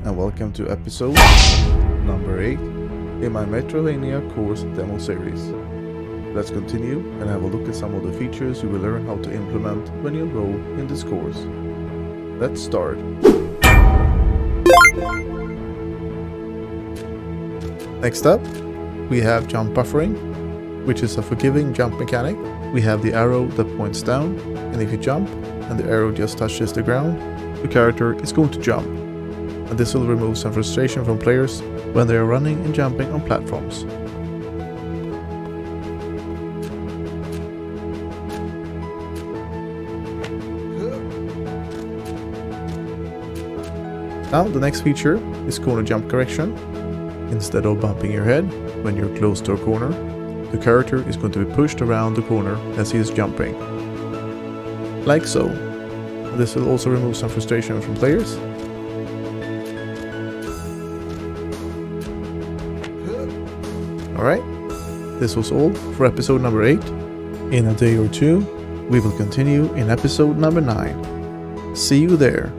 and welcome to episode number 8 in my Metroidvania course demo series. Let's continue and have a look at some of the features you will learn how to implement when you enroll in this course. Let's start. Next up, we have jump buffering, which is a forgiving jump mechanic. We have the arrow that points down, and if you jump and the arrow just touches the ground, the character is going to jump. And this will remove some frustration from players when they are running and jumping on platforms. Now the next feature is corner jump correction. Instead of bumping your head when you're close to a corner, the character is going to be pushed around the corner as he is jumping. Like so. This will also remove some frustration from players. Alright, this was all for episode number 8. In a day or two, we will continue in episode number 9. See you there.